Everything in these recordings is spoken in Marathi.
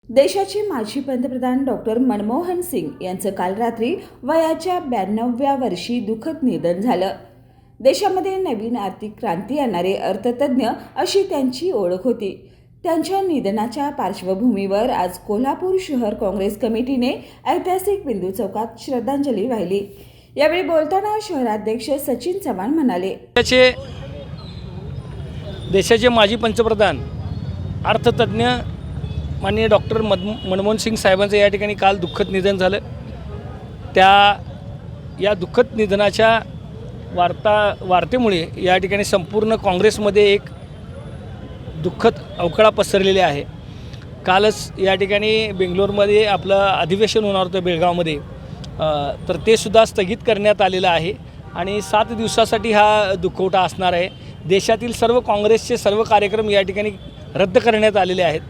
देशाचे माजी पंतप्रधान डॉक्टर मनमोहन सिंग यांचं काल रात्री वयाच्या 92व्या वर्षी दुःखद निधन झालं. देशामध्ये नवीन आर्थिक क्रांती आणणारे अर्थतज्ज्ञ अशी त्यांची ओळख होती. त्यांच्या निधनाच्या पार्श्वभूमीवर आज कोल्हापूर शहर काँग्रेस कमिटीने ऐतिहासिक बिंदू चौकात श्रद्धांजली वाहिली. यावेळी बोलताना शहराध्यक्ष सचिन चव्हाण म्हणाले, देशाचे माजी पंतप्रधान अर्थतज्ज्ञ माननीय डॉक्टर मनमोहन सिंग साहेबांचं या ठिकाणी काल दुःखद निधन झालं. या दुःखद निधनाच्या वार्तेमुळे या ठिकाणी संपूर्ण काँग्रेसमध्ये एक दुःखद अवकळा पसरलेली आहे. कालच या ठिकाणी बेंगलोरमध्ये आपलं अधिवेशन होणार होतं बेळगावमध्ये, तर ते सुद्धा स्थगित करण्यात आलेलं आहे आणि 7 दिवसासाठी हा दुखवटा असणार आहे. देशातील सर्व काँग्रेसचे सर्व कार्यक्रम या ठिकाणी रद्द करण्यात आलेले आहेत.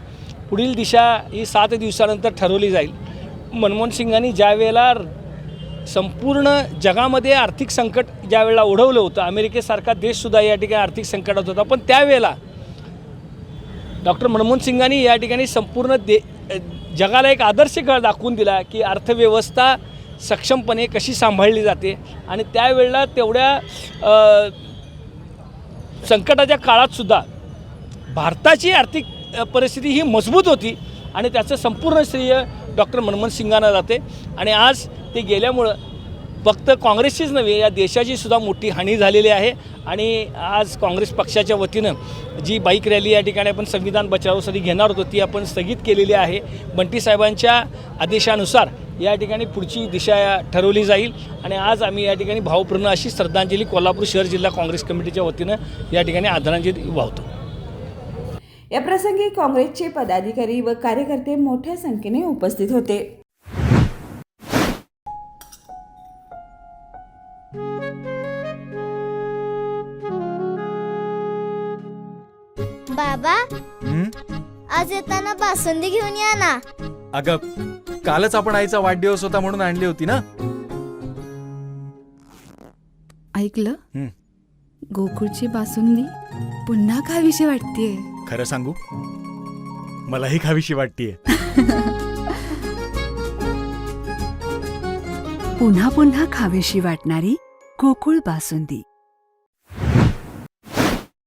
पुढील दिशा ही 7 दिवसानंतर ठरवली जाईल. मनमोहन सिंगांनी ज्या वेळेला संपूर्ण जगामध्ये आर्थिक संकट ज्या वेळेला ओढवलं होतं, अमेरिकेसारखा देशसुद्धा या ठिकाणी आर्थिक संकटात होता, पण त्यावेळेला डॉक्टर मनमोहन सिंगांनी या ठिकाणी संपूर्ण जगाला एक आदर्श दाखवून दिला की अर्थव्यवस्था सक्षमपणे कशी सांभाळली जाते. आणि त्यावेळेला तेवढ्या संकटाच्या काळातसुद्धा भारताची आर्थिक परिस्थिती ही मजबूत होती आणि त्याचं संपूर्ण श्रेय डॉक्टर मनमोहन सिंगांना जाते. आणि आज ते गेल्यामुळं फक्त काँग्रेसचीच नव्हे, या देशाची सुद्धा मोठी हानी झालेली आहे. आणि आज काँग्रेस पक्षाच्या वतीनं जी बाईक रॅली या ठिकाणी आपण संविधान बचावासाठी घेणार होतो ती आपण स्थगित केलेली आहे. बंटी साहेबांच्या आदेशानुसार या ठिकाणी पुढची दिशा ठरवली जाईल. आणि आज आम्ही या ठिकाणी भावपूर्ण अशी श्रद्धांजली कोल्हापूर शहर जिल्हा काँग्रेस कमिटीच्या वतीनं या ठिकाणी आदरांजली वाहतो. या प्रसंगी काँग्रेसचे पदाधिकारी व कार्यकर्ते मोठ्या संख्येने उपस्थित होते. बाबा, आज येताना बासुंदी घेऊन या ना. अगं, कालच आपण आईचा वाढदिवस होता म्हणून आणली होती ना. ऐकलं, गोकुळची बासुंदी पुन्हा खावीशी वाटतेय. खरं सांगू, मलाही खावीशी वाटतेय. पुन्हा पुन्हा खावीशी वाटणारी गोकुळ बासुंदी.